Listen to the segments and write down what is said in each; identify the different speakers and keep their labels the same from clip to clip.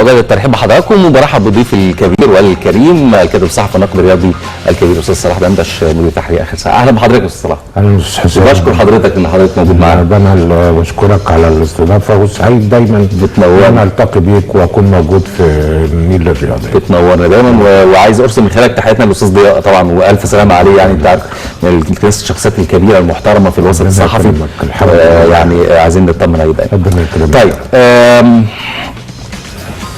Speaker 1: بتواجد الترحيب بحضراتكم وبرحب بضيف الكبير والكريم الكاتب الصحفي الناقد الرياضي الكبير الاستاذ صلاح دندش مدير تحرير اخر ساعه. اهلا بحضرتك يا استاذ صلاح.
Speaker 2: اهلا استاذ حسين.
Speaker 1: بشكر حضرتك ان حضرتك موجود معانا.
Speaker 2: انا بشكرك على الاستضافه وسعيد دايما
Speaker 1: بتنورنا
Speaker 2: التقي بيك واكون موجود في النيل الرياضي.
Speaker 1: بتنورنا دايما وعايز ارسل من خلالك تحياتنا للاستاذ ضياء طبعا والف سلامه عليه، يعني انت عارف من الشخصيات الكبيره المحترمه في الوسط الصحفي، يعني عايزين نطمن عليه دايما.
Speaker 2: ربنا يكرمك.
Speaker 1: طيب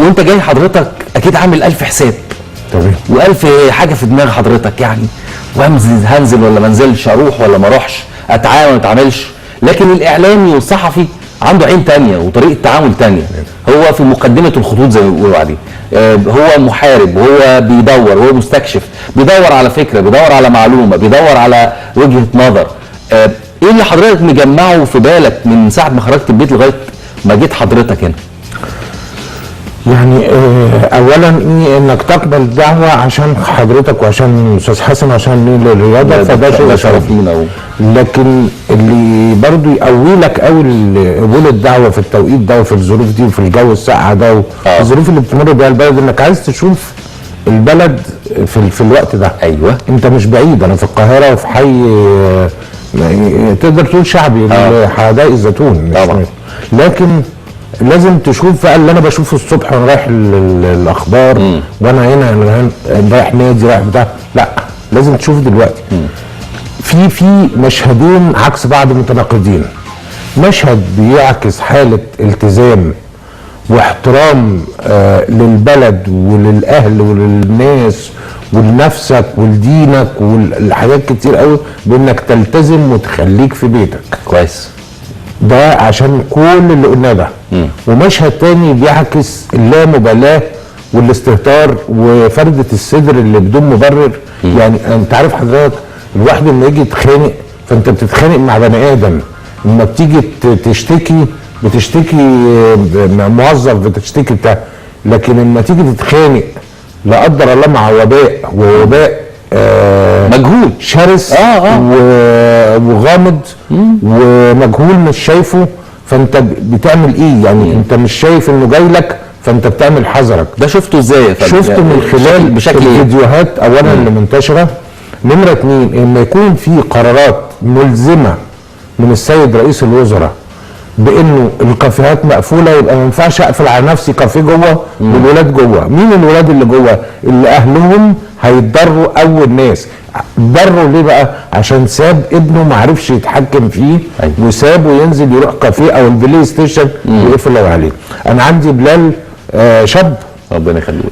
Speaker 1: وانت جاي حضرتك اكيد عامل 1000 حساب
Speaker 2: تمام
Speaker 1: و1000 حاجه في دماغ حضرتك، يعني هنزل ولا ما انزلش، اروح ولا ما اروحش، اتعامل ولا ما اتعاملش. لكن الاعلامي والصحفي عنده عين تانية وطريقه تعامل تانية، هو في مقدمه الخطوط زي ما بيقولوا عليه. هو محارب، هو بيدور، هو مستكشف، بيدور على فكره، بيدور على معلومه، بيدور على وجهه نظر. ايه اللي حضرتك مجمعه في بالك من ساعه ما خرجت البيت لغايه ما جيت حضرتك هنا؟
Speaker 2: يعني اولا انك تقبل الدعوه عشان حضرتك وعشان استاذ حسن وعشان نيل الرياضه، فده
Speaker 1: شرف لينا.
Speaker 2: لكن اللي برضو يقوي لك قوي قبول الدعوه في التوقيت ده وفي الظروف دي وفي الجو الساقع ده وفي الظروف اللي بتمر بيها البلد، انك عايز تشوف البلد في الوقت ده.
Speaker 1: ايوه
Speaker 2: انت مش بعيد، انا في القاهره وفي حي تقدر تقول شعبي حدائق الزيتون
Speaker 1: طبعا،
Speaker 2: لكن لازم تشوف بقى اللي انا بشوفه الصبح وانا رايح الاخبار وانا هنا رايح نادي رايح بتاع، لا لازم تشوف دلوقتي. في مشهدين عكس بعض متناقضين. مشهد بيعكس حاله التزام واحترام للبلد وللاهل وللناس ولنفسك ولدينك والحاجات كتير قوي بانك تلتزم وتخليك في بيتك
Speaker 1: كويس.
Speaker 2: ده عشان كل اللي قلناه ده. ومشهد تاني بيعكس اللامبالاه والاستهتار وفردة الصدر اللي بدون مبرر. يعني انت عارف حضرتك الواحد لما يجي يتخانق فانت بتتخانق مع بني ادم، لما بتيجي بتشتكي موظف، بتشتكي بتاع، لكن لما تيجي تتخانق لا قدر الله مع وباء
Speaker 1: مجهول
Speaker 2: شرس وغامض ومجهول مش شايفه، فانت بتعمل ايه؟ يعني انت مش شايف انه جاي لك فانت بتعمل حذرك.
Speaker 1: ده شفته ازاي يا فندم؟
Speaker 2: شفته من خلال
Speaker 1: بشكل
Speaker 2: الفيديوهات اولا اللي منتشره. نمره 2 لما يكون في قرارات ملزمه من السيد رئيس الوزراء بانه الكافيهات مقفوله، يبقى ما ينفعش اقفل على نفسي كافيه جوه والولاد جوه. مين الولاد اللي جوه؟ اللي اهلهم هيتضروا اول ناس. ضروا ليه بقى؟ عشان ساب ابنه ما عرفش يتحكم فيه.
Speaker 1: أيوة.
Speaker 2: وسابه ينزل يروح كافيه او البلاي ستيشن ويقفل عليه. انا عندي بلال شاب
Speaker 1: ربنا يخليه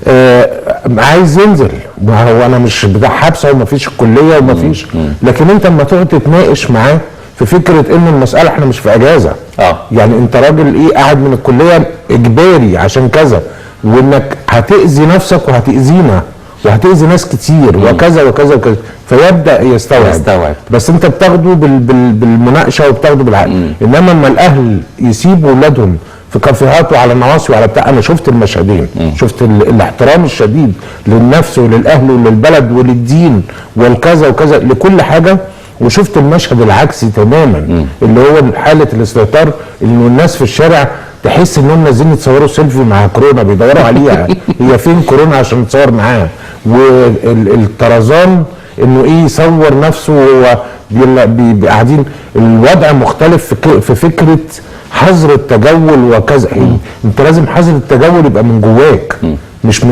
Speaker 2: عايز ينزل، ما هو انا مش بتاع حبسه ومفيش الكليه ومفيش، لكن انت اما تقعد تتناقش معاه في فكره ان المساله احنا مش في اجازه. يعني انت راجل ايه قاعد من الكليه اجباري عشان كذا، وانك هتاذي نفسك وهتاذينا وهتاذي ناس كتير وكذا وكذا وكذا، فيبدا يستوعب. بس انت بتاخده بالمناقشه وبتاخده بالعقل. انما اما الاهل يسيبوا اولادهم في كافيهات وعلى النواصي وعلى بتاع، انا شفت المشهدين. شفت الاحترام الشديد للنفس وللاهل وللبلد وللدين والكذا وكذا لكل حاجه. وشفت المشهد العكسي تماما اللي هو حاله الاستهتار، انه الناس في الشارع تحس انهم نازلين يتصوروا سيلفي مع كورونا بيدوروا عليها. هي فين كورونا عشان نتصور معاها؟ والطرزان انه ايه يصور نفسه وهو قاعدين. الوضع مختلف في فكره حظر التجول وكذا. انت لازم حظر التجول يبقى من جواك، مش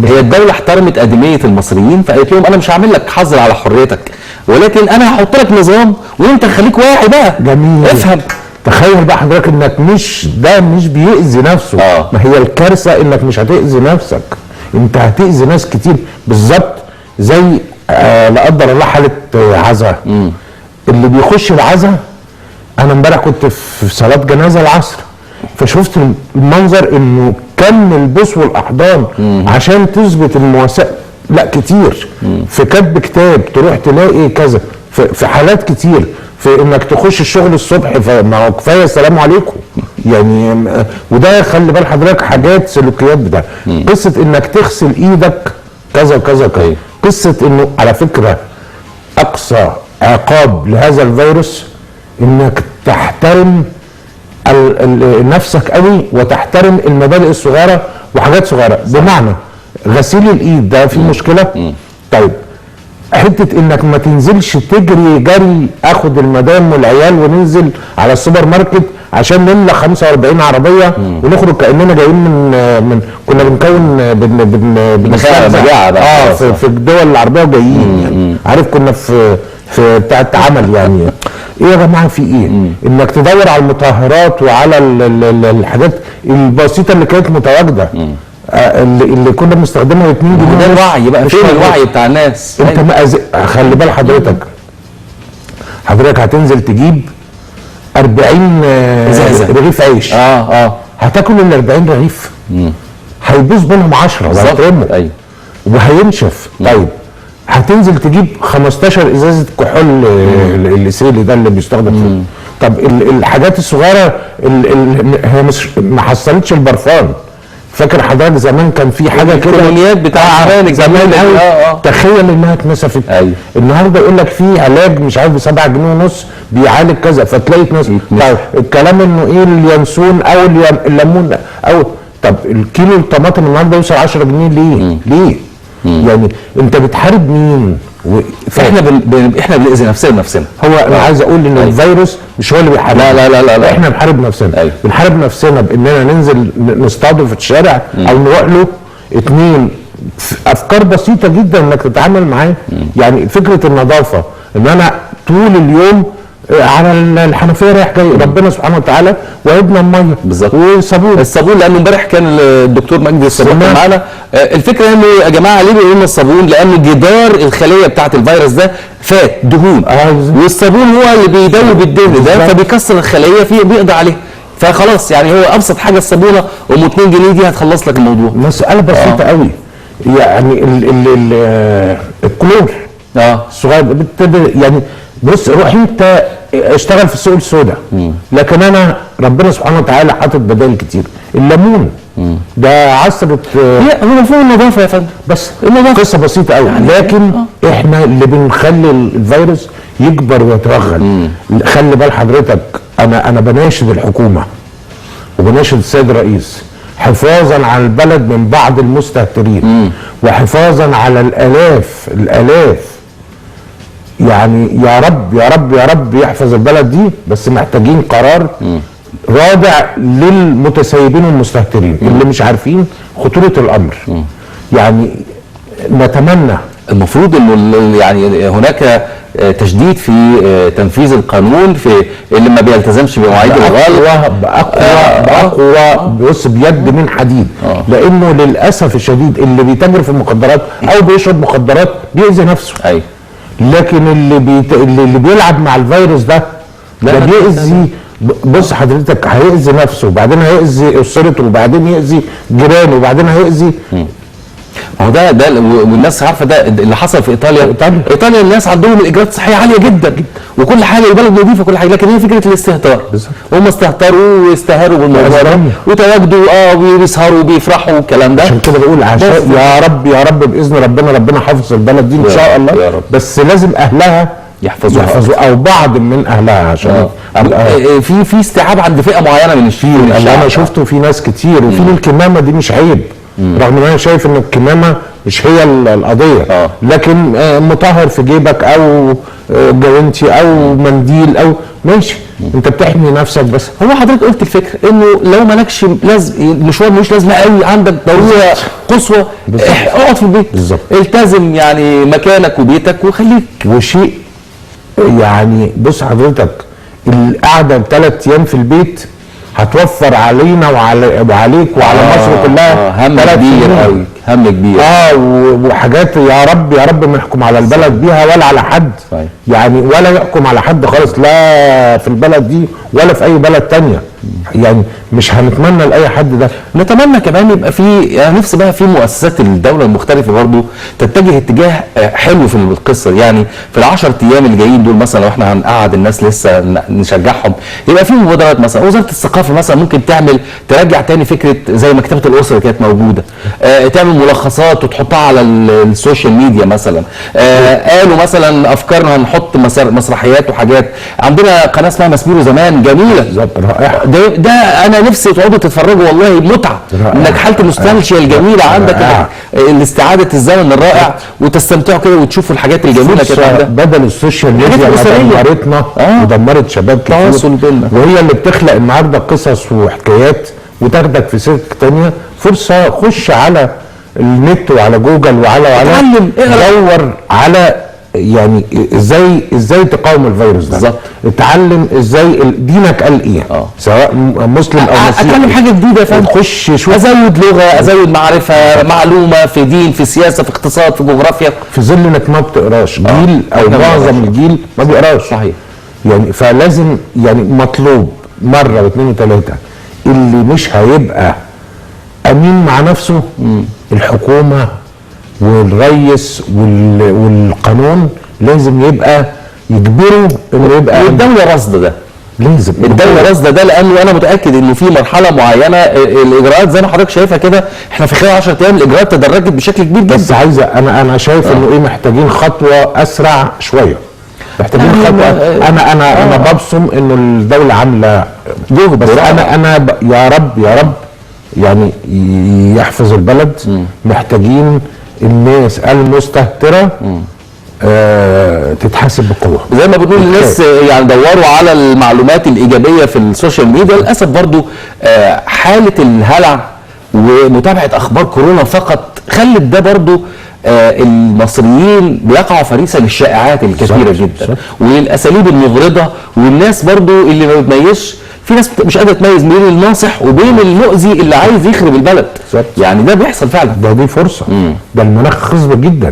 Speaker 1: هي الدوله احترمت ادميه المصريين فقالت لهم انا مش هعمل لك حظر على حريتك، ولكن انا هحط لك نظام وانت خليك واعي بقى.
Speaker 2: جميل.
Speaker 1: افهم.
Speaker 2: تخيل بقى حضرتك انك مش بيأذي نفسه. ما هي الكارثه انك مش هتأذي نفسك، انت هتأذي ناس كتير. بالظبط زي لا قدر الله حاله عزا. اللي بيخش العزا، انا امبارح كنت في صلاه جنازه العصر فشفت المنظر انه كم البوس والاحضان عشان تثبت المواساه. لا كتير في كتب كتاب تروح تلاقي كذا في حالات كتير في انك تخش الشغل الصبح فما هو كفايه السلام عليكم يعني. وده خلي بال حضرتك حاجات سلوكيات بتاع قصه انك تغسل ايدك كذا وكذا وكذا. قصه انه على فكره اقصى عقاب لهذا الفيروس انك تحترم نفسك قوي وتحترم المبادئ الصغيره وحاجات صغيره. بمعنى غسيل الايد ده في مشكله. طيب حته انك ما تنزلش تجري جري اخد المدام والعيال وننزل على السوبر ماركت عشان نملى 45 عربيه ونخرج كاننا جايين من كنا بنكون
Speaker 1: مجاعه بقى
Speaker 2: في الدول العربيه وجايين يعني عارف كنا في بتاع العمل يعني ايه يا جماعه في ايه؟ انك تدور على المطهرات وعلى الحاجات البسيطه اللي كانت متواجده اللي كنا بنستخدمها 2 جنيه.
Speaker 1: ده الوعي بقى، فين الوعي بتاع الناس؟
Speaker 2: انت خلي بال حضرتك هتنزل تجيب 40 رغيف عيش. هتاكل ال 40 رغيف هيبوظ منهم 10 وهيترموا.
Speaker 1: ايوه
Speaker 2: وهينشف. طيب هتنزل تجيب 15 ازازه كحول السيلي ده اللي بيستخدم فيه. طب الحاجات الصغيره هي مش ما حصلتش البرفان. فاكر حضرتك زمان كان في حاجه كده
Speaker 1: الكولونيات بتاع
Speaker 2: زمان قوي. تخيل انها اتنسفت.
Speaker 1: أيوه.
Speaker 2: النهارده يقول لك في علاج مش عارف ب7 جنيه ونص بيعالج كذا فتلاقي اتنسفت. طيب الكلام انه ايه اليانسون او الليمون او طب الكيلو الطماطم النهارده يوصل 10 جنيه ليه؟ ليه؟ يعني انت بتحارب مين؟
Speaker 1: احنا احنا بنأذي نفسنا بنفسنا.
Speaker 2: هو انا عايز اقول ان الفيروس مش هو اللي بيحاربنا.
Speaker 1: لا
Speaker 2: احنا بنحارب نفسنا. بنحارب نفسنا باننا ننزل نصطاده في الشارع او نروح له. 2 افكار بسيطه جدا انك تتعامل معاه. يعني فكره النظافه ان انا طول اليوم على الحنفيه رايح جاي ربنا سبحانه وتعالى وابنا الميه
Speaker 1: بالظبط
Speaker 2: الصابون
Speaker 1: لانه امبارح كان الدكتور مجدي الصابون معانا. الفكره انه يا جماعه ليه بيقولوا الصابون؟ لان جدار الخليه بتاعه الفيروس ده فات دهون والصابون هو اللي بيدوب الدهن ده فبيكسر الخليه بيقضي عليها. فخلاص يعني هو ابسط حاجه الصابونه 2 جنيه دي هتخلص لك الموضوع.
Speaker 2: مساله بسيطه قوي. يعني الكلور الصغير يعني بص روح انت اشتغل في السوق السوداء. لكن انا ربنا سبحانه وتعالى حاطط بدائل كتير. الليمون ده عصرة
Speaker 1: هو مفهوم النظافه يا فندم.
Speaker 2: بس النظافه قصه بسيطه قوي يعني لكن احنا اللي بنخلي الفيروس يكبر ويتوغل. خلي بال حضرتك انا بناشد الحكومه وبناشد السيد الرئيس حفاظا على البلد من بعض المستهترين وحفاظا على الالاف يعني يا رب يا رب يا رب يحفظ البلد دي. بس محتاجين قرار رادع للمتسيبين والمستهترين اللي مش عارفين خطورة الأمر. يعني نتمنى
Speaker 1: المفروض انه يعني هناك تشديد في تنفيذ القانون في اللي ما بيلتزمش بمواعيد الغلق
Speaker 2: بأقوى بص بيد من حديد. لأنه للأسف الشديد اللي بيتاجر في المخدرات أو بيشرب مخدرات بيأذي نفسه. لكن اللي بيلعب مع الفيروس ده بيأذي. بص حضرتك هيأذي نفسه وبعدين هيأذي أسرته وبعدين يأذي جيرانه وبعدين هيأذي.
Speaker 1: هو ده والناس عارفه ده اللي حصل في ايطاليا الناس عندهم الاجراءات الصحيه عاليه جدا وكل حاجه البلد نظيفه كل حاجه. لكن هي فكره الاستهتار. هم استهتروا واستهانوا بالموضوع ده وتواجدوا وبيسهروا وبيفرحوا والكلام ده.
Speaker 2: عشان كده بقول عشان يا رب باذن ربنا حافظ البلد دي ان شاء الله. بس لازم اهلها يحفظوا او بعض من اهلها عشان
Speaker 1: في استيعاب عند فئه معينه من الشيوخ.
Speaker 2: اللي انا شفته في ناس كتير وفي الكمامه دي مش عيب. رغم ان انا شايف ان الكمامه مش هي القضيه. لكن مطهر في جيبك او جوانتي او منديل او ماشي انت بتحمي نفسك. بس
Speaker 1: هو حضرتك قلت الفكره انه لو مالكش مشوار مش لازمه قوي عندك ضروره قصوى اقعد في البيت. التزم يعني مكانك وبيتك وخليك.
Speaker 2: وشيء يعني بص حضرتك القعده 3 ايام في البيت هتوفر علينا وعليك وعلى مصر كلها
Speaker 1: هم كبير قوي. هم كبير
Speaker 2: وحاجات يا رب ما يحكم على البلد بيها ولا على حد. يعني ولا يحكم على حد خالص لا في البلد دي ولا في اي بلد تانية. يعني مش هنتمنى لاي حد ده.
Speaker 1: نتمنى كمان يبقى في يعني نفسي بقى في مؤسسات الدوله المختلفه برضو تتجه اتجاه حلو في القصه. يعني في ال10 ايام اللي جايين دول مثلا لو احنا هنقعد الناس لسه نشجعهم يبقى في مبادرات. مثلا وزاره الثقافه مثلا ممكن ترجع تاني فكره زي مكتبه الاسره اللي كانت موجوده. تعمل ملخصات وتحطها على السوشيال ميديا مثلا. قالوا مثلا افكارنا هنحط مسرحيات وحاجات. عندنا قناه اسمها ماسبيرو زمان جميله
Speaker 2: رائعه.
Speaker 1: ده انا انا نفسي تقعدوا تتفرجوا والله متعه، انك حاله النوستالجيا الجميله عندك، الاستعاده الزمن الرائع، وتستمتعوا كده وتشوفوا الحاجات الجميله كده.
Speaker 2: بدل السوشيال ميديا اللي دمرتنا ودمرت شباب كتير، وهي اللي بتخلق النهارده قصص وحكايات وتاخدك في سكه ثانيه. فرصه خش على النت وعلى جوجل وعلى
Speaker 1: اتعلم،
Speaker 2: دور على يعني ازاي تقاوم الفيروس ده بالظبط. اتعلم ازاي دينك قال ايه، سواء مسلم او مسيحي.
Speaker 1: اتعلم حاجه جديده، فاهم؟
Speaker 2: خش شوف،
Speaker 1: ازود لغه، ازود معرفه، معلومه في دين، في سياسه، في اقتصاد، في جغرافيا،
Speaker 2: في ظل انك ما بتقراش. جيل او معظم الجيل ما بيقراش.
Speaker 1: صحيح.
Speaker 2: يعني فلازم يعني مطلوب مره واثنين وثلاثه. اللي مش هيبقى امين مع نفسه الحكومه والرئيس والقانون لازم يبقى يجبروا انه يبقى،
Speaker 1: والدوله رصد ده.
Speaker 2: لازم
Speaker 1: الدوله رصد ده، لانه انا متاكد انه في مرحله معينه الاجراءات زي ما حضرتك شايفها كده، احنا في خلال 10 ايام الاجراءات تدرجت بشكل كبير جدا.
Speaker 2: بس عايزه انا شايف انه محتاجين خطوه اسرع شويه. محتاجين خطوه. انا ببصم انه الدوله عامله جهد، بس انا يا رب يعني يحفظ البلد. محتاجين الناس المستهتره تتحاسب بقوه.
Speaker 1: زي ما بنقول للناس يعني دوروا على المعلومات الايجابيه في السوشيال ميديا. للاسف برضو حاله الهلع ومتابعه اخبار كورونا فقط خلت ده برضو المصريين بيقعوا فريسه للشائعات الكثيره جدا والاساليب المغرضه، والناس برضو اللي ما بتميزش. في ناس مش قادره تميز بين الناصح وبين المؤذي اللي عايز يخرب البلد. يعني ده بيحصل فعلا.
Speaker 2: دي فرصه. ده المناخ خصب جدا.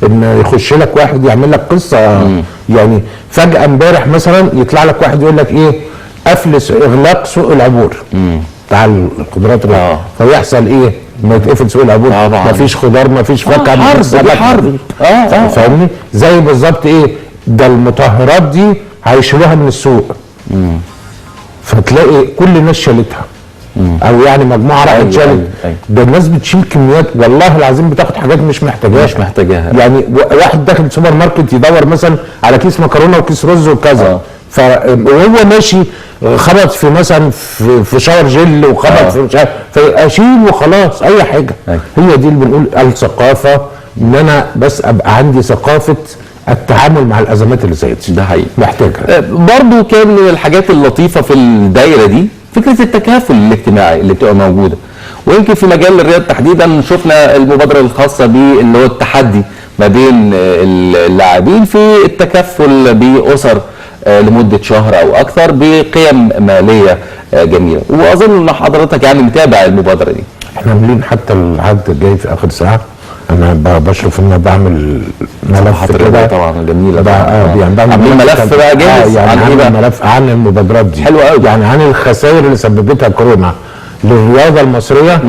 Speaker 2: ان يخش لك واحد يعمل لك قصه. يعني فجاه امبارح مثلا يطلع لك واحد يقول لك ايه، افلس اغلاق سوق العبور بتاع الخضروات. فيحصل ايه؟ ما يتقفل سوق العبور، ما فيش خضار، ما فيش فاكهه،
Speaker 1: حرب.
Speaker 2: فاهمني؟ زي بالظبط ايه، ده المطهرات دي هيشيلوها من السوق. فتلاقي كل الناس شالتها، او يعني مجموعه راحت شالت. ده الناس بتشيل كميات والله العظيم، بتاخد حاجات مش محتاجاها. يعني واحد داخل سوبر ماركت يدور مثلا على كيس مكرونه وكيس رز وكذا، وهو ماشي خبط في مثلا في شاور جل وخبط في مش عارف، فاشيل وخلاص اي حاجه. هي دي اللي بنقول الثقافه، ان انا بس ابقى عندي ثقافه التعامل مع الازمات اللي زي دي.
Speaker 1: ده حقيقي
Speaker 2: محتاجها.
Speaker 1: برضو كان من الحاجات اللطيفه في الدايره دي فكره التكافل الاجتماعي اللي بتبقى موجوده. ويمكن في مجال الرياض تحديدا شفنا المبادره الخاصه اللي هو التحدي ما بين اللاعبين في التكفل باسر لمده شهر او اكثر بقيم ماليه جميله. واظن ان حضرتك يعني متابع المبادره دي.
Speaker 2: احنا عاملين حتى العقد الجاي في اخر ساعه. انا بشرف ان انا بعمل ملف كده
Speaker 1: طبعا جميله.
Speaker 2: يعني بعمل
Speaker 1: ملف بقى جاهز
Speaker 2: يعني عن ايه؟ ملف عن المبادرات دي.
Speaker 1: حلو قوي.
Speaker 2: يعني عن الخسائر اللي سببتها كورونا للرياضه المصريه،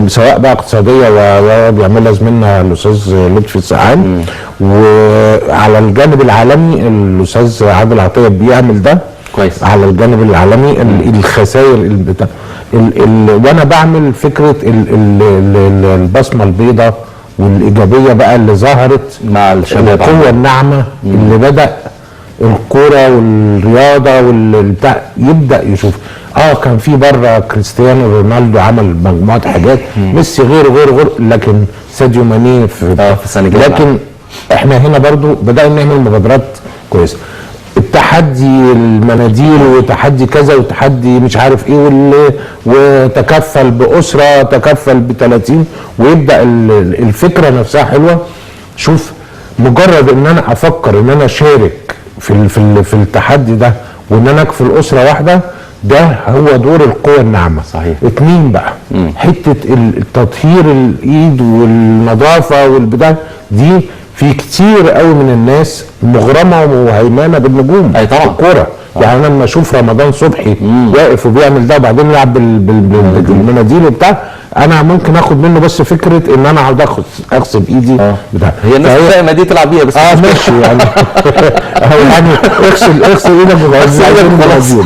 Speaker 2: سواء بقى اقتصاديه وبيعملها زميلنا الاستاذ لطفي السقعان، وعلى الجانب العالمي الاستاذ عادل عطيه بيعمل ده كويس. على الجانب العالمي الخسائر وانا بعمل فكره البصمه البيضاء والايجابيه بقى اللي ظهرت
Speaker 1: مع الشباب،
Speaker 2: القوه الناعمه اللي بدا الكوره والرياضه والبتاع يبدا يشوف. كان في بره كريستيانو رونالدو عمل مجموعه حاجات، ميسي غير، لكن ساديو ماني في
Speaker 1: السنغال.
Speaker 2: لكن احنا هنا برضو بدأنا نعمل مبادرات كويسه. التحدي المناديل وتحدي كذا وتحدي مش عارف ايه، وتكفل باسره، تكفل ب30، ويبدا الفكره نفسها حلوه. شوف، مجرد ان انا افكر ان انا اشارك في التحدي ده وان انا اكفل اسره واحده، ده هو دور القوى الناعمه.
Speaker 1: صحيح.
Speaker 2: 2 بقى حته التطهير الايد والنظافه والبدايه دي، في كتير قوي من الناس مغرمه وهيمانه بالنجوم.
Speaker 1: اي طبعا.
Speaker 2: الكوره. يعني انا لما اشوف رمضان صبحي واقف وبيعمل ده وبعدين يلعب بالمناديل وبتاع، انا ممكن اخد منه بس فكره ان انا عاوز اغسل ايدي بتاع.
Speaker 1: هي الناس الدائمه دي تلعب بيها بس
Speaker 2: ماشي يعني يعني اغسل ايدك بالمناديل.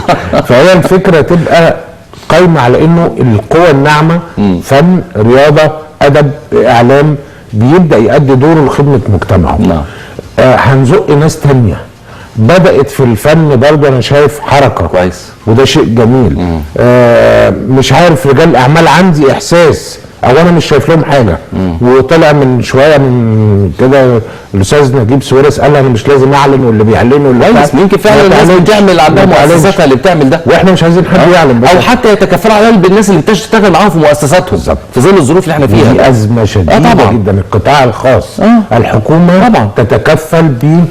Speaker 2: فهي الفكره تبقى قايمه على انه القوى الناعمه فن، رياضه، ادب، اعلام، بيبدا يؤدي دوره لخدمه مجتمعه. هنزق ناس تانية بدات في الفن برضه انا شايف حركه
Speaker 1: كويس.
Speaker 2: وده شيء جميل. مش عارف رجال الاعمال عندي احساس او انا مش شايف لهم حاجه. وطلع من شويه من كده الاستاذ نجيب سويرس قال انا مش لازم اعلن، واللي بيعلنوا اللي
Speaker 1: كويس. يمكن فعلا الناس بتعمل عندها مؤسساتها اللي بتعمل ده،
Speaker 2: واحنا مش عايزين حد يعلن
Speaker 1: او حتى يتكفلوا على بالناس اللي بتشتغل معاهم في مؤسساتهم في ظل الظروف اللي احنا فيها.
Speaker 2: دي ازمه شديده طبعا. جدا. القطاع الخاص الحكومه طبعا تتكفل ب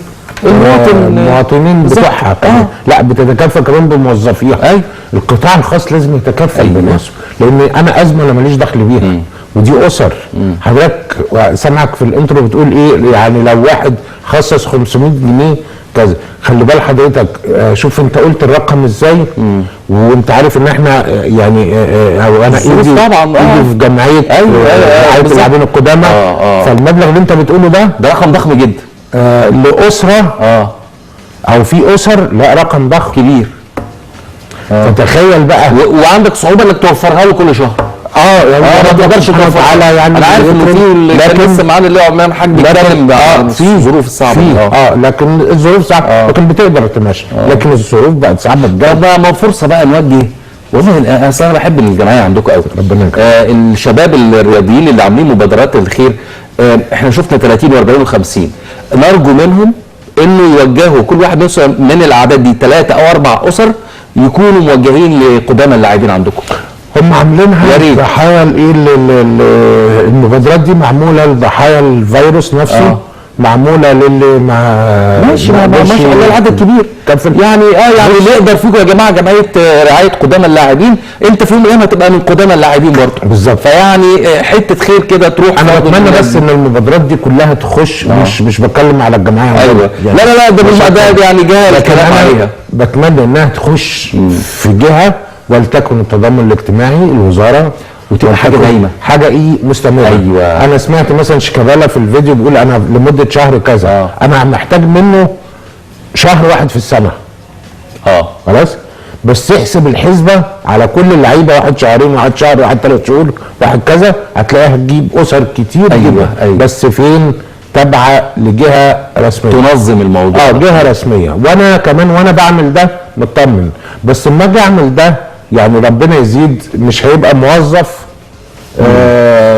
Speaker 2: المواطنين بتوعها لا بتتكفل كمان بموظفيها. القطاع الخاص لازم يتكفل بنفسه، لان انا ازمه انا ماليش دخل بيها ودي اسر. حضرتك سامعك في الانترو بتقول ايه يعني لو واحد خصص 500 جنيه كذا. خلي بال حضرتك، شوف انت قلت الرقم ازاي وانت عارف ان احنا يعني او انا ايدي
Speaker 1: طبعا
Speaker 2: في جمعيه رعايه اللاعبين القدامى. فالمبلغ اللي انت بتقوله ده
Speaker 1: رقم ضخم جدا
Speaker 2: لاسره او في اسر، لا رقم ضخم كبير. فتخيل بقى
Speaker 1: وعندك صعوبه انك توفرها له كل شهر. يعني ما تقدرش توفرها. يعني انا عارف ان في اللي كان لسه معانا اللي هو عمام حاج بيتكلم في الظروف الصعبه
Speaker 2: لكن الظروف صعبه لكن بتقدر تمشي. لكن الظروف بقت صعبه بجد.
Speaker 1: ما فرصه بقى نوجه. والله اصل انا بحب الجمعيه عندكم قوي،
Speaker 2: ربنا يكرمك.
Speaker 1: الشباب الرياضيين اللي عاملين مبادرات الخير، احنا شفنا 30 و40 و50، نرجو منهم انه يوجهوا كل واحد من الاعداد دي 3 أو 4 اسر يكونوا موجهين لقدامى اللاعبين عندكم.
Speaker 2: هم عاملينها ضحايا المبادرات دي معموله لضحايا الفيروس نفسه. معموله للي
Speaker 1: ما شاء الله العدد كبير. يعني يعني نقدر فيكم يا جماعه جمعيه رعايه قدامى اللاعبين، انت في يوم من الايام هتبقى من قدامى اللاعبين برضه.
Speaker 2: بالظبط.
Speaker 1: فيعني حته خير كده تروح.
Speaker 2: انا بتمنى بس ان المبادرات دي كلها تخش. مش بتكلم على الجمعيه.
Speaker 1: ايوه يعني لا ده يعني جهه الكلام عليها.
Speaker 2: بتمنى انها تخش في جهه ولتكن التضامن الاجتماعي الوزاره
Speaker 1: وتبقى حاجه دايمه،
Speaker 2: حاجه مستمره.
Speaker 1: ايوه.
Speaker 2: انا سمعت مثلا شيكابالا في الفيديو بيقول انا لمده شهر كذا. انا محتاج منه شهر واحد في السنه. خلاص، بس احسب الحسبه على كل اللعيبه، واحد شهرين، واحد شهر، واحد 3 شهور، واحد كذا، هتلاقيها تجيب اسر كتير جدا. بس فين؟ تابعه لجهه رسميه
Speaker 1: تنظم الموضوع.
Speaker 2: جهه رسميه. وانا كمان وانا بعمل ده مطمن. بس لما اجي اعمل ده يعني ربنا يزيد، مش هيبقى موظف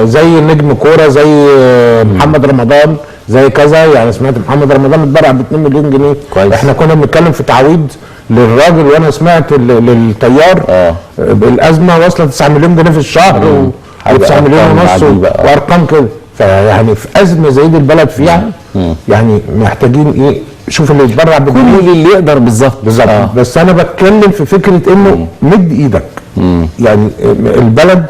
Speaker 2: زي نجم كوره زي محمد رمضان زي كذا. يعني سمعت محمد رمضان اتبرع ب 2 مليون جنيه.
Speaker 1: كويس.
Speaker 2: احنا كنا بنتكلم في تعويض للراجل، وانا سمعت للطيار الازمه واصله 9 مليون جنيه في الشهر و9 مليون ونص وارقام كده. فيعني في ازمه زي دي البلد فيها يعني محتاجين شوف اللي يتبرع
Speaker 1: كل اللي يقدر. بالظبط.
Speaker 2: بس انا بتكلم في فكره انه مد ايدك. يعني البلد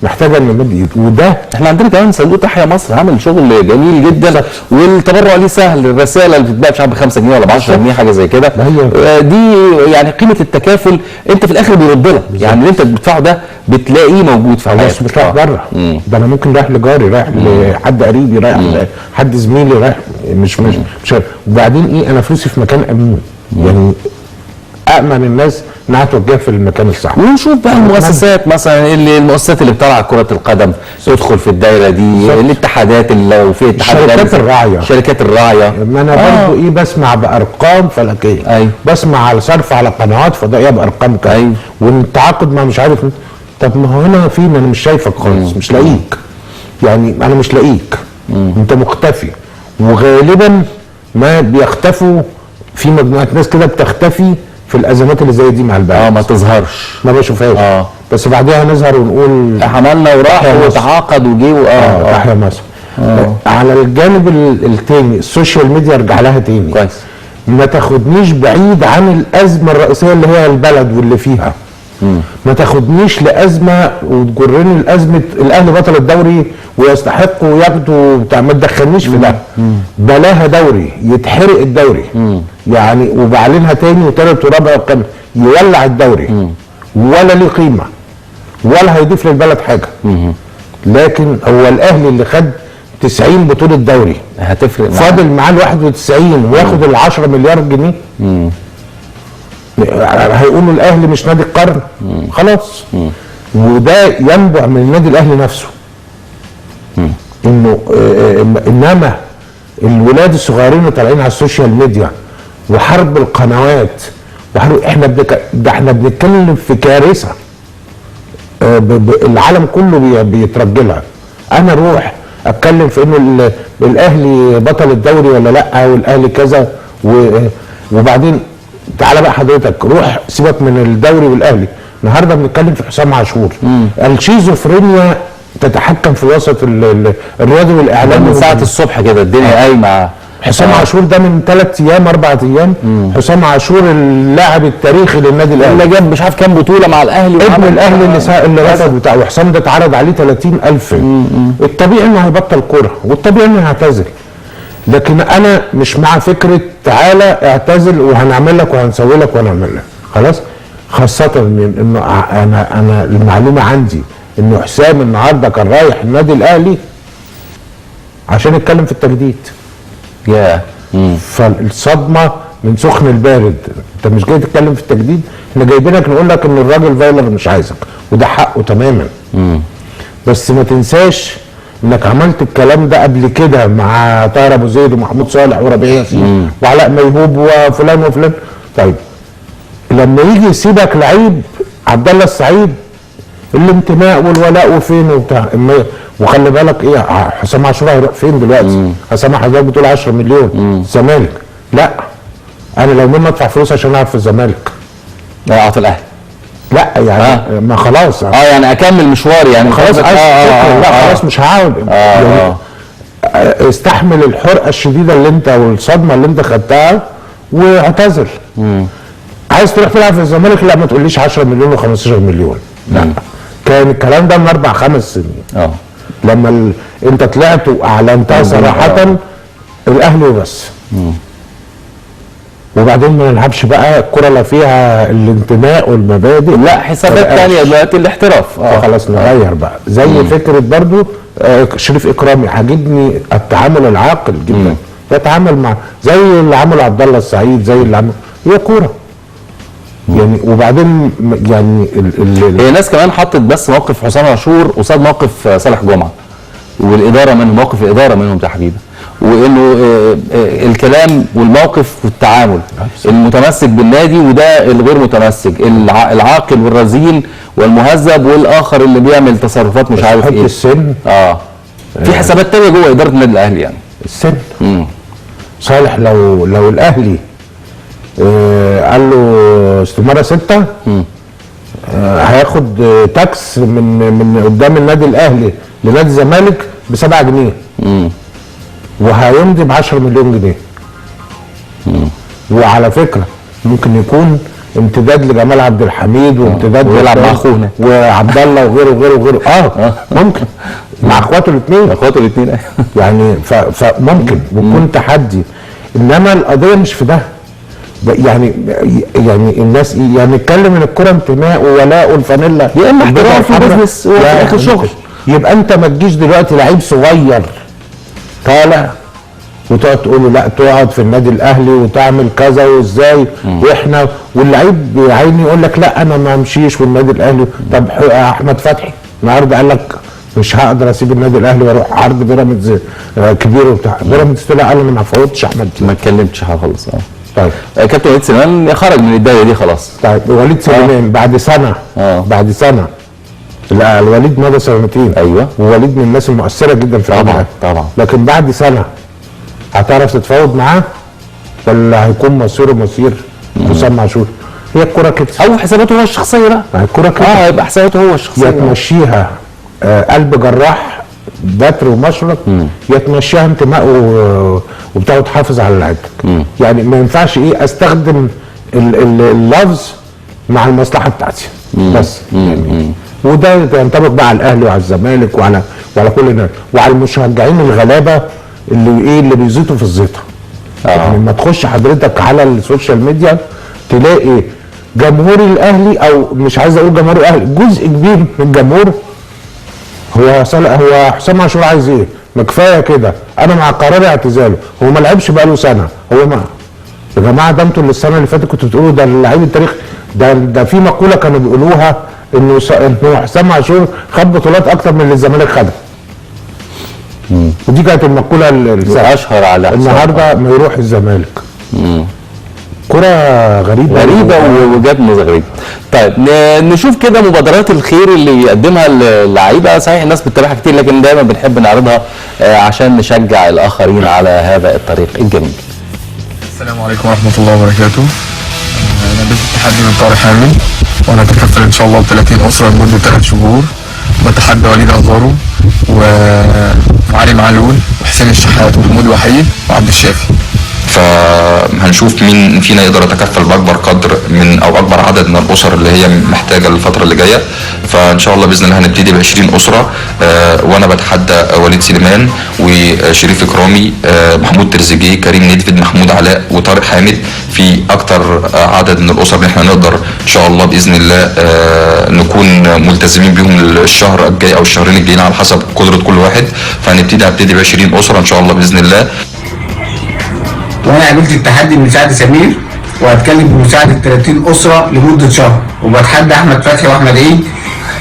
Speaker 2: محتاجه ان نمد ايد. وده
Speaker 1: احنا عندنا كمان صندوق تحيا مصر عامل شغل جميل جدا، والتبرع ليه سهل. الرساله اللي بتتباع مش عارف ب 5 جنيه ولا ب 10 جنيه حاجه زي كده. دي يعني قيمه التكافل انت في الاخر بيرد لك. يعني اللي انت بتدفعه ده بتلاقيه موجود في حياتك.
Speaker 2: مش رايح بره، ده انا ممكن رايح لجاري، رايح لحد قريبي، رايح لحد زميلي، رايح مش وبعدين انا فلوسي في مكان امين. يعني أأمن الناس انها توجهها في المكان الصح.
Speaker 1: ونشوف بقى المؤسسات مثلا المؤسسات اللي بتلعب كرة القدم تدخل في الدايرة دي. الاتحادات اللي لو في اتحادات، شركات الراعية.
Speaker 2: ما انا برضه بسمع بارقام فلكية. بسمع على صرف على قنوات فضائية بارقام كده. والتعاقد مع مش عارف. طب ما هو هنا انا مش شايفك خالص، مش لاقيك. يعني انا مش لاقيك، انت مختفي. وغالبا ما بيختفوا في مجموعة ناس كده بتختفي في الازمات اللي زي دي مع البلد.
Speaker 1: ما تظهرش،
Speaker 2: ما بشوفهاش. بس بعدها نظهر ونقول
Speaker 1: عملنا وراح وتعاقد وجي
Speaker 2: تحيا مصر. على الجانب التاني السوشيال ميديا ارجع لها تاني.
Speaker 1: كويس.
Speaker 2: ما تاخدنيش بعيد عن الازمه الرئيسيه اللي هي البلد واللي فيها. ما تاخدنيش لازمه وتجرني لازمه الاهلي بطل الدوري ويستحقوا وياخدوا بتاع. ما تدخلنيش في ده. بلاها دوري يتحرق الدوري. يعني وبعلنها تاني وتالت ورابع وخامس يولع الدوري. ولا ليه قيمه ولا هيضيف للبلد حاجه. لكن هو الاهلي اللي خد 90 بطوله دوري
Speaker 1: هتفرق معاه.
Speaker 2: فاضل معاه ال 91 وياخد ال 10 مليار جنيه. هيقولوا الاهلي مش نادي القرن. خلاص. وده ينبع من النادي الاهلي نفسه. انه انما الولاد الصغيرين اللي طالعين على السوشيال ميديا وحرب القنوات احنا ده احنا بنتكلم في كارثه العالم كله بيترجلها. انا اروح اتكلم في انه الاهلي بطل الدوري ولا لا، والاهلي كذا وبعدين تعالى بقى حضرتك روح سيبك من الدوري والاهلي. النهارده بنتكلم في حسام عاشور. الشيزوفرينيا تتحكم في وسط الرياضي والاعلامي
Speaker 1: من ساعه الصبح كده الدنيا قايمه.
Speaker 2: حسام عاشور ده من 3 ايام 4 ايام حسام عاشور اللاعب التاريخي للنادي الاهلي
Speaker 1: اللي جاب مش عارف كام بطوله مع الاهلي،
Speaker 2: ابن الاهلي اللي رفض بتاعه. وحسام ده اتعرض عليه 30,000. الطبيعي انه هيبطل كوره والطبيعي انه هيعتزل، لكن انا مش مع فكره تعالى اعتزل وهنعمل لك وهنسوي لك وهنعمل لك خلاص. خاصه انه انا المعلومه عندي انه حسام النهارده كان رايح النادي الاهلي عشان يتكلم في التجديد. فالصدمه من سخن البارد، انت مش جاي تتكلم في التجديد، احنا جايبينك نقول لك ان الراجل فايلر مش عايزك، وده حقه تماما. بس ما تنساش انك عملت الكلام ده قبل كده مع طاهر ابو زيد ومحمود صالح وربيع ياسين وعلاء ميهوب وفلان وفلان. طيب لما يجي يسيبك لعيب عبد الله السعيد الانتماء والولاء وفين وبتاع، وخلي بالك ايه حسام عاشور هيروح فين دلوقتي؟ حسام حضرتك بتقول 10 مليون الزمالك، لا انا لو مني ادفع فلوس عشان العب في الزمالك.
Speaker 1: لا في الاهلي
Speaker 2: لا يعني ما خلاص
Speaker 1: يعني اكمل مشواري يعني
Speaker 2: خلاص لا خلاص مش هعاود يعني استحمل الحرقه الشديده اللي انت والصدمه اللي انت خدتها واعتزل. عايز تروح تلعب في الزمالك؟ لا ما تقوليش 10 مليون و15 مليون، لا كان الكلام ده من 4-5 سنين. لما انت طلعت واعلنتها صراحه الاهلي وبس. وبعدين ما نلعبش بقى الكره لا فيها الانتماء والمبادئ،
Speaker 1: لا حسابات ثانيه دلوقتي الاحتراف.
Speaker 2: خلاص نغير بقى زي فكره برضو شريف اكرامي عاجبني التعامل العاقل جدا. يتعامل مع زي اللي عمله عبد الله السعيد، زي اللي عمله هي كوره يعني. وبعدين يعني
Speaker 1: هي ناس كمان حطت بس موقف حسام عاشور قصاد موقف صالح جمعه والاداره منهم، موقف الاداره منهم تحديدا، وانه الكلام والموقف والتعامل المتمسك بالنادي وده الغير متمسك، العاقل والرزين والمهذب والاخر اللي بيعمل تصرفات مش عارف ايه.
Speaker 2: السن
Speaker 1: في حسابات تانية جوه اداره النادي الاهلي يعني.
Speaker 2: السن صالح لو الاهلي قال له استماره 6 هياخد تاكس من قدام النادي الاهلي لنادي الزمالك ب7 جنيه وهيمضي ب10 مليون جنيه. وعلى فكره ممكن يكون امتداد لجمال عبد الحميد وامتداد
Speaker 1: ويلعب مع اخوه
Speaker 2: وعبد الله وغيره وغيره ممكن مع اخواته الاثنين يعني فممكن ويكون تحدي. انما القضيه مش في ده يعني الناس يعني نتكلم ان الكره انتماء وولاء والفانيلا
Speaker 1: يا اما احتراف وبزنس وفي الاخر شغل.
Speaker 2: يبقى انت ما تجيش دلوقتي لعيب صغير طالع وتقعد تقول له لا تقعد في النادي الاهلي وتعمل كذا وازاي واحنا واللعيب عيني يقول لك لا انا ما امشيش والنادي الاهلي. طب احمد فتحي النهارده قال لك مش هقدر اسيب النادي الاهلي واروح عرض بيراميدز كبير وبتاع. بيراميدز طلع قال انا ما فوتش احمد،
Speaker 1: ما اتكلمتش خالص.
Speaker 2: طيب
Speaker 1: كابتن وليد سليمان خرج من الدايره دي خلاص.
Speaker 2: طيب وليد سليمان بعد سنه بعد سنه لا الوليد مضى 2 سنين.
Speaker 1: ايوه
Speaker 2: ووليد من الناس المؤثره جدا في
Speaker 1: طبعا طبعا.
Speaker 2: لكن بعد سنه هتعرف تتفاوض معاه ولا هيكون مصيره مصير حسام عاشور؟ هي الكوره كده
Speaker 1: او حساباته هو الشخصيه بقى.
Speaker 2: الكوره كده
Speaker 1: هيبقى حساباته هو الشخصيه.
Speaker 2: يا تمشيها قلب جراح بتر ومشرق يا تمشيها انتماء وبتاع وتحافظ على لعيبتك. يعني ما ينفعش استخدم اللفظ مع المصلحه بتاعتي بس يعني. وده ينطبق بقى على الاهلي وعلى الزمالك وعلى كل الناس وعلى المشجعين الغلابه اللي بيزيطوا في الزيطه. يعني لما تخش حضرتك على السوشيال ميديا تلاقي جمهور الاهلي او مش عايز اقول جمهور الاهلي، جزء كبير من الجمهور هو حسام عاشور عايز ايه؟ ما كفايه كده، انا مع قرار اعتزاله، هو ما لعبش بقاله سنه، هو ما يا جماعه ده انتوا اللي السنه اللي فاتت كنتوا بتقولوا ده اللعيب التاريخ ده في مقوله كانوا بيقولوها انه حسام عاشور خد بطولات اكتر من اللي الزمالك خدها. ودي كانت المقوله
Speaker 1: الاشهر على
Speaker 2: النهارده ما يروح الزمالك. كرة غريبة
Speaker 1: وجاب نظر غريب. طيب نشوف كده مبادرات الخير اللي بيقدمها اللعيبه. صحيح الناس بتتابعها كتير، لكن دايما بنحب نعرضها عشان نشجع الاخرين على هذا الطريق الجميل.
Speaker 3: السلام عليكم ورحمه الله وبركاته. انا ضيف التحدي من طارق حامد، وانا اتكفل ان شاء الله ب 30 اسره لمده 3 شهور. بتحدى وليد ازارو وعلي معلول وحسين الشحات ومحمود وحيد وعبد الشافي.
Speaker 4: فهنشوف مين فينا يقدر يتكفل باكبر قدر من او اكبر عدد من الاسر اللي هي محتاجه الفتره اللي جايه. فان شاء الله باذن الله هنبتدي ب 20 اسره، وانا بتحدى وليد سليمان وشريف اكرامي، محمود تريزيجيه، كريم نيدفيد، محمود علاء وطارق حامد، في اكتر عدد من الاسر اللي احنا نقدر ان شاء الله باذن الله نكون ملتزمين بيهم الشهر الجاي او الشهرين الجايين على حسب قدره كل واحد. هنبتدي ب 20 اسره ان شاء الله باذن الله.
Speaker 5: وانا قابلت التحدي بمساعدة سمير، وهتكلم بمساعدة 30 اسرة لمدة شهر، وبتحدى احمد فتحي واحمد عيد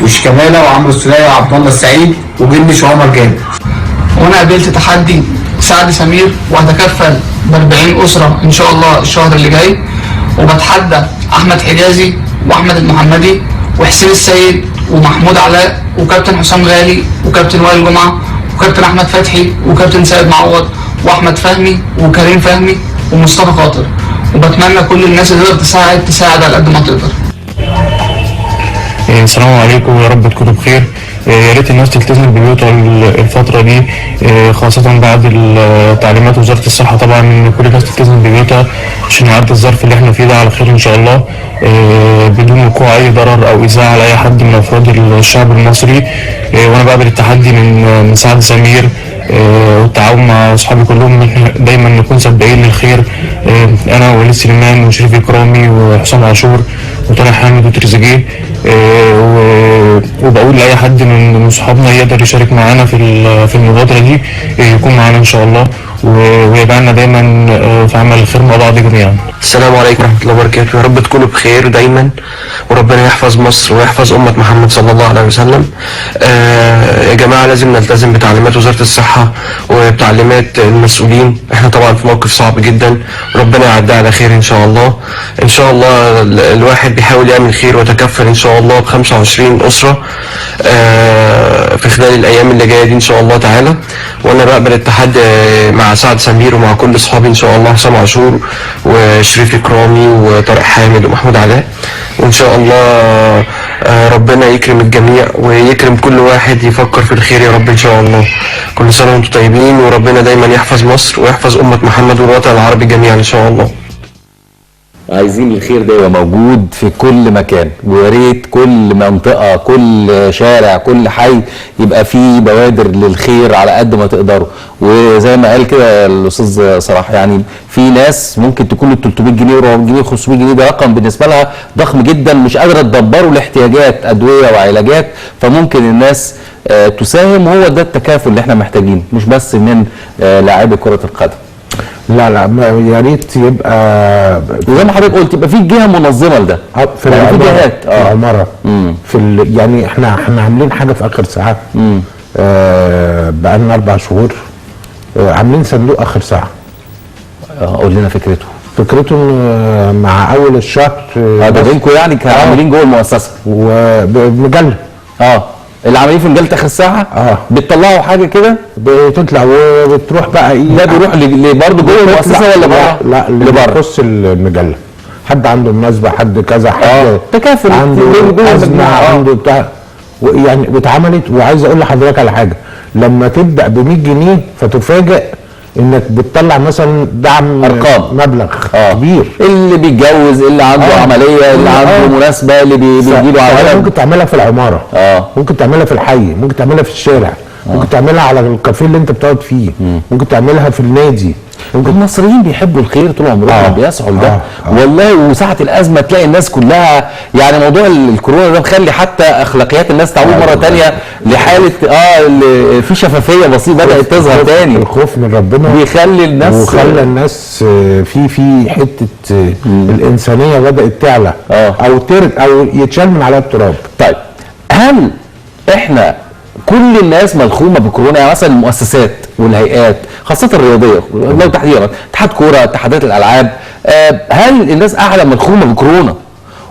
Speaker 5: وشيكابالا وعمرو السولية وعبد الله السعيد وجنش وعمر جابر.
Speaker 6: وانا قابلت تحدي سعد سمير، وهتكفل ب 40 اسرة ان شاء الله الشهر اللي جاي، وبتحدى احمد حجازي واحمد المحمدي وحسين السيد ومحمود علاء وكابتن حسام غالي وكابتن وائل جمعة وكابتن احمد فتحي وكابتن سيد معوض واحمد فهمي وكريم فهمي ومصطفى خاطر. وبتمنى كل الناس اللي تقدر تساعد على قد ما تقدر.
Speaker 7: السلام عليكم، ويا رب تكونوا بخير. يا ريت الناس تلتزم ببيوتها الفترة دي، خاصة بعد تعليمات وزارة الصحة. طبعا كل الناس تلتزم ببيوتها عشان نعدي الظرف اللي احنا فيه ده على خير ان شاء الله، بدون وقوع اي ضرر او ايذاء على اي حد من افراد الشعب المصري. وانا بقبل التحدي من سعد سمير والتعاون مع اصحابي كلهم، دايما نكون سباقين للخير. انا ووليد سليمان وشريف اكرامي وحسام عاشور وطارق حامد وتريزيجيه. وبقول لاي حد من صحابنا يقدر يشارك معانا في المبادره دي يكون معانا ان شاء الله، ويبقى لنا دايما في عمل الخير مع بعض جميعا.
Speaker 8: السلام عليكم ورحمه الله وبركاته. يا رب تكونوا بخير دايما، وربنا يحفظ مصر ويحفظ امه محمد صلى الله عليه وسلم. يا جماعه لازم نلتزم بتعليمات وزاره الصحه وبتعليمات المسؤولين. احنا طبعا في موقف صعب جدا، ربنا يعدي على خير ان شاء الله. ان شاء الله الواحد بيحاول يعمل خير وتكفل ان شاء الله ب 25 اسره في خلال الايام اللي جايه دي ان شاء الله تعالى. وانا بقبل التحدي مع سعد سمير ومع كل اصحابي ان شاء الله، حسام عاشور وشريف اكرامي وطارق حامد ومحمود علاء. وان شاء الله ربنا يكرم الجميع ويكرم كل واحد يفكر في الخير يا رب ان شاء الله. كل سنه وانتم طيبين، وربنا دايما يحفظ مصر ويحفظ امه محمد والوطن العربي جميعا ان شاء الله.
Speaker 1: عايزين الخير ده يبقى موجود في كل مكان، ويا ريت كل منطقه، كل شارع، كل حي يبقى فيه بوادر للخير على قد ما تقدروا. وزي ما قال كده الاستاذ صلاح، يعني في ناس ممكن تكون ال 300 جنيه و 400 جنيه 500 جنيه ده رقم بالنسبه لها ضخم جدا، مش قادره تدبره لاحتياجات ادويه وعلاجات، فممكن الناس تساهم. وهو ده التكافل اللي احنا محتاجينه، مش بس من لاعبي كره القدم.
Speaker 2: لا يا ريت يبقى
Speaker 1: وزي ما حضرتك قلت يبقى في جهه منظمه لده
Speaker 2: في العمارة. العمارة يعني احنا عاملين حاجه في اخر ساعه. بقالنا 4 شهور عاملين صندوق اخر ساعه.
Speaker 1: قول لنا فكرته.
Speaker 2: فكرته مع اول الشهر
Speaker 1: ده بينكم يعني كعاملين جوه المؤسسه
Speaker 2: ومجله
Speaker 1: اللي عاملين في مجله اخر الساعه بتطلعوا حاجه كده
Speaker 2: بتطلع وبتروح بقى ايه.
Speaker 1: ده بيروح برضه جوه المؤسسه ولا بره؟
Speaker 2: لا اللي بيخص المجله، حد عنده مناسبه، حد كذا، حد
Speaker 1: تكافل
Speaker 2: عنده ازمه، عنده بتاع يعني واتعملت. وعايز اقول لحضرتك على حاجه، لما تبدا ب 100 جنيه فتفاجئ انك بتطلع مثلا دعم
Speaker 1: ارقام
Speaker 2: مبلغ كبير.
Speaker 1: اللي بيتجوز، اللي عنده عمليه، اللي عنده مناسبه، اللي بيجي له عمليه.
Speaker 2: ممكن تعملها في العماره، ممكن تعملها في الحي، ممكن تعملها في الشارع، ممكن تعملها على الكافيه اللي انت بتقعد فيه، ممكن تعملها في النادي.
Speaker 1: المصريين بيحبوا الخير طول عمرهم، بيسعوا لده والله. وساعه الازمه تلاقي الناس كلها، يعني موضوع الكورونا ده مخلي حتى اخلاقيات الناس تعود مره ثانيه لحاله في شفافيه بسيطه بدات تظهر تاني.
Speaker 2: الخوف من ربنا
Speaker 1: بيخلي الناس
Speaker 2: وخلى الناس في حته الانسانيه بدات تعلى او يتشال من عليها التراب.
Speaker 1: طيب هل احنا كل الناس ملخومه بكورونا، يعني مثلا المؤسسات والهيئات خاصه الرياضيه لو تحديدا اتحاد كوره، اتحادات الالعاب، هل الناس قاعده ملخومه بكورونا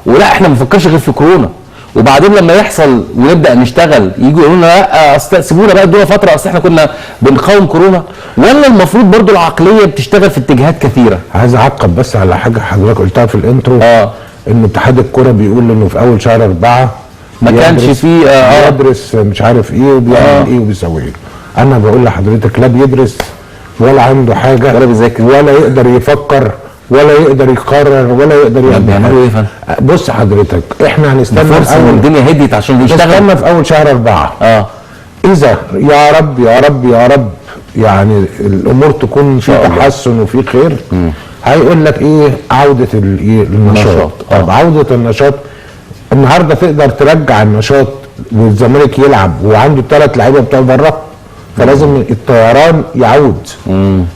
Speaker 1: ولا احنا ما بنفكرش غير في كورونا؟ وبعدين لما يحصل ونبدا نشتغل يجوا يقولوا لنا لا سيبونا بقى ادونا فتره اصل احنا كنا بنقاوم كورونا، ولا المفروض برضو العقليه بتشتغل في اتجاهات كثيره؟
Speaker 2: عايز اعقب بس على حاجه حضرتك قلتها في الانترو، ان اتحاد الكوره بيقول انه في اول شهر 4
Speaker 1: ما كانش فيه
Speaker 2: يدرس مش عارف ايه وبيعمل ايه وبيسوي ايه. انا بقول لحضرتك لا بيدرس ولا عنده حاجه
Speaker 1: ولا بيذاكر
Speaker 2: ولا يقدر يفكر ولا يقدر يقرر ولا يقدر يعمل.
Speaker 1: بيعملوا ايه فن؟
Speaker 2: بص حضرتك احنا هنستنى
Speaker 1: فرصه ان الدنيا هديت عشان نشتغل،
Speaker 2: نستنى في اول شهر 4 اذا يا رب يا رب يا رب يعني الامور تكون في تحسن وفي خير، هيقول لك ايه عوده النشاط. طب عوده النشاط النهارده تقدر ترجع النشاط والزمالك يلعب وعنده 3 لعيبه بتوع بره، فلازم الطيران يعود.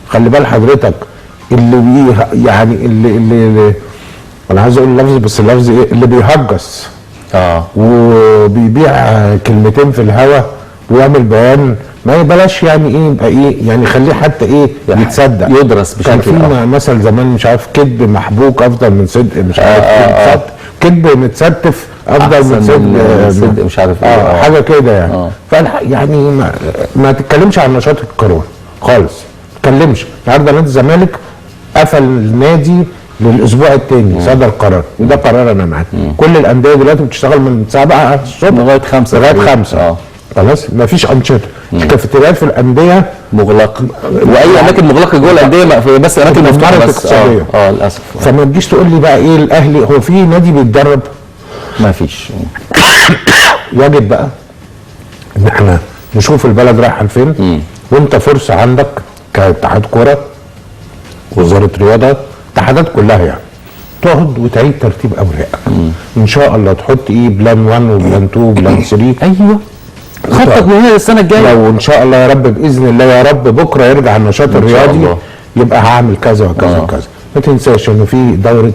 Speaker 2: خلي بال حضرتك اللي يعني اللي انا عايز اقول لفظ بس اللفظ ايه اللي بيهجس وبيبيع كلمتين في الهوا ويعمل بيان ما يبلاش يعني ايه يبقى ايه يعني خليه حتى ايه يتصدق
Speaker 1: يدرس بشكل.
Speaker 2: كان في مثل زمان مش عارف كذب محبوك افضل من صدق مش عارف كذب متستف افضل من
Speaker 1: صدق مش عارف ايه
Speaker 2: حاجه كده يعني. يعني ما تتكلمش عن نشاط الكورونا خالص، ما تتكلمش. النهارده نادي الزمالك قفل النادي للاسبوع الثاني، صدر قرار وده قرار انا معاك. كل الانديه دلوقتي بتشتغل من 7 الصبح
Speaker 1: لغايه 5
Speaker 2: لغايه 5 خلاص مفيش انشطه. الكافيتريات في الانديه
Speaker 1: مغلقه واي اماكن مغلقه جوه الانديه بس اماكن مفتوحه بس للاسف.
Speaker 2: فما تجيش تقول لي بقى ايه الاهلي هو في نادي بيتدرب؟
Speaker 1: ما فيش.
Speaker 2: يجب بقى ان احنا نشوف البلد رايحه لفين، وانت فرصه عندك كاتحاد كوره وزاره رياضه الاتحادات كلها يعني تقعد وتعيد ترتيب اوراقك. ان شاء الله تحط ايه بلان 1 وبلان 2 وبلان 3.
Speaker 1: ايوه خطط من هنا السنه الجايه.
Speaker 2: لو ان شاء الله يا رب باذن الله يا رب بكره يرجع النشاط الرياضي يبقى هعمل كذا وكذا وكذا. ما تنساش انه في دوره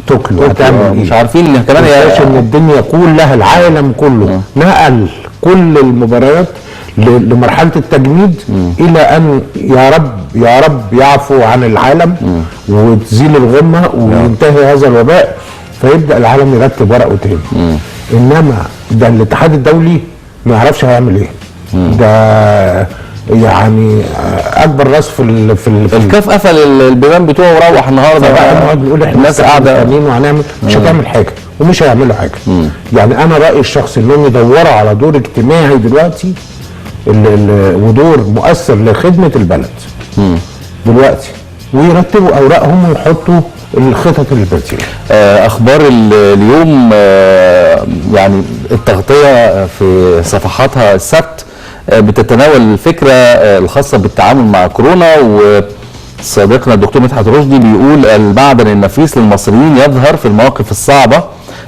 Speaker 2: طوكيو هتعمل ايه؟
Speaker 1: مش عارفين كمان
Speaker 2: ما تنساش ان الدنيا كلها العالم كله نقل كل المباريات لمرحله التجميد الى ان يا رب يا رب يعفو عن العالم وتزيل الغمه وينتهي هذا الوباء فيبدا العالم يرتب ورقه تاني. انما ده الاتحاد الدولي ما يعرفش هيعمل ايه. ده يعني اكبر راس في
Speaker 1: الكاف قفل البيبان بتوعه وروح النهارده
Speaker 2: بقى نقعد نقول احنا الناس قاعده وهنعمل مش هتعمل حاجه ومش هيعملوا حاجه. يعني انا رايي الشخصي انهم يدوروا على دور اجتماعي دلوقتي ودور مؤثر لخدمه البلد دلوقتي ويرتبوا اوراقهم ويحطوا الخطط البديله.
Speaker 1: اخبار اليوم يعني التغطيه في صفحاتها السبت بتتناول الفكره الخاصه بالتعامل مع كورونا، وصديقنا الدكتور مدحت رشدي بيقول المعدن النفيس للمصريين يظهر في المواقف الصعبه،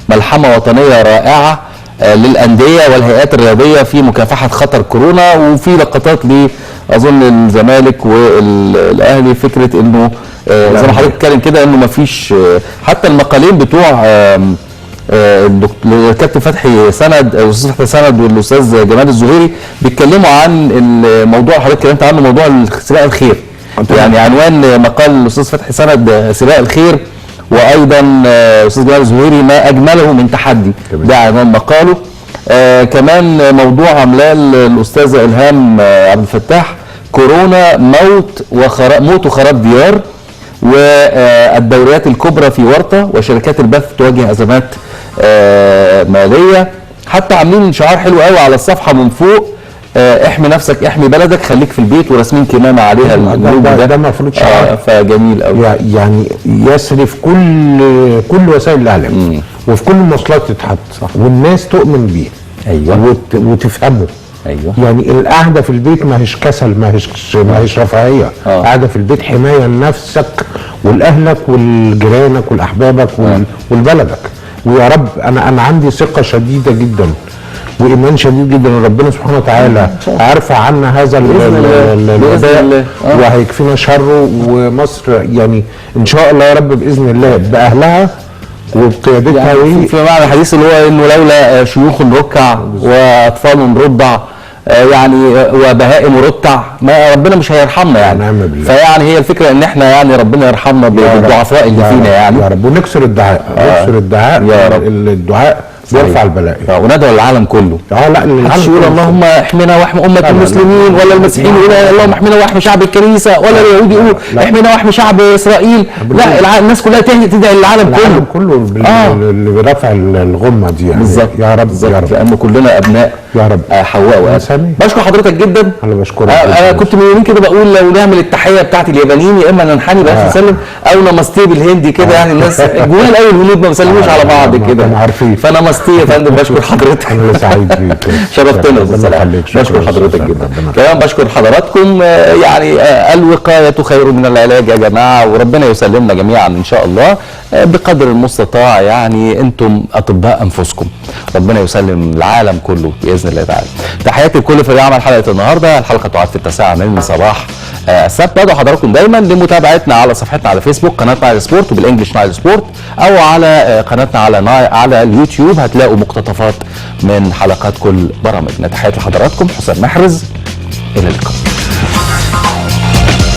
Speaker 1: ملحمه وطنيه رائعه للانديه والهيئات الرياضيه في مكافحه خطر كورونا. وفي لقطات اظن الزمالك والاهلي فكره انه زي ما حضرتك بتتكلم كده انه ما فيش حتى المقالين بتوع الكابتن فتحي سند الاستاذ فتحي سند والاستاذ جمال الزهيري بيتكلموا عن الموضوع اللي حضرتك اتكلمت عنه، موضوع سباق الخير. يعني عنوان مقال الاستاذ فتحي سند سباق الخير، وايضا الاستاذ جمال الزهيري ما اجمله من تحدي، ده عنوان مقاله. كمان موضوع عاملاه الاستاذه الهام عبد الفتاح، كورونا موت وخراب ديار، والدوريات الكبرى في ورطه وشركات البث تواجه ازمات ماليه. حتى عاملين شعار حلو قوي على الصفحه من فوق، احمي نفسك احمي بلدك خليك في البيت، وراسمين كمامه عليها
Speaker 2: ده المفروض شعار
Speaker 1: فجميل قوي
Speaker 2: يعني يسري في كل وسائل الاعلام وفي كل المواصلات تتحط والناس تؤمن بيه.
Speaker 1: ايوه
Speaker 2: وتفهمه.
Speaker 1: ايوه
Speaker 2: يعني القعده في البيت ما هيش كسل ما هيش رفاهيه. قاعده في البيت حمايه لنفسك ولاهلك ولجيرانك ولاحبابك ولبلدك. ويا رب انا عندي ثقه شديده جدا وايمان شديد جدا ان ربنا سبحانه وتعالى هيرفع عنا هذا الوباء وهيكفينا شره، ومصر يعني ان شاء الله يا رب باذن الله باهلها وبقيادتها.
Speaker 1: يعني في معنى الحديث اللي هو انه لولا شيوخ ركع واطفال رضع يعني وبهائم ورتع، ما ربنا مش هيرحمنا يعني.
Speaker 2: ونعم بالله.
Speaker 1: فيعني هي الفكره ان احنا يعني ربنا يرحمنا بالضعفاء اللي فينا يعني.
Speaker 2: يا رب، ونكسر الدعاء، نكسر الدعاء
Speaker 1: يا رب.
Speaker 2: الدعاء بيرفع البلاء.
Speaker 1: وندعو للعالم كله.
Speaker 2: لا
Speaker 1: محدش يقول اللهم احمنا واحمي امه المسلمين، ولا المسيحيين يقولوا اللهم احمنا واحمي شعب الكنيسه، ولا اليهود يقولوا احمنا واحمي شعب اسرائيل. لا، الناس كلها تدعي للعالم كله.
Speaker 2: اللي برفع الغمه دي يعني.
Speaker 1: بالظبط
Speaker 2: يا رب
Speaker 1: بالظبط،
Speaker 2: يا رب،
Speaker 1: لان كلنا ابناء
Speaker 2: يا رب
Speaker 1: حواء وادم. بشكر حضرتك جدا.
Speaker 2: انا بشكرك.
Speaker 1: انا كنت من يومين كده بقول لو نعمل التحيه بتاعت اليابانيين، يا اما ننحني بقى نسلم، او نمستيه بالهندي كده يعني. الناس جوال قوي الهنود ما بيسلموش على بعض كده.
Speaker 2: عارفين.
Speaker 1: فنمستيه يا فندم. بشكر حضرتك.
Speaker 2: انا سعيد بيك.
Speaker 1: شرفتنا. بشكر حضرتك جدا. كمان بشكر حضراتكم. يعني الوقايه خير من العلاج يا جماعه، وربنا يسلمنا جميعا ان شاء الله بقدر المستطاع. يعني انتم اطباء انفسكم، ربنا يسلم العالم كله باذن الله تعالى. تحياتي لكل فريق عمل حلقه النهارده. الحلقه تعاد في 9 من صباح السبت. بدعو حضراتكم دايما لمتابعتنا على صفحتنا على فيسبوك قناه نايل سبورت وبالانجلش نايل سبورت، او على قناتنا على اليوتيوب هتلاقوا مقتطفات من حلقات كل برامجنا. تحياتي لحضراتكم، حسام محرز، الى اللقاء.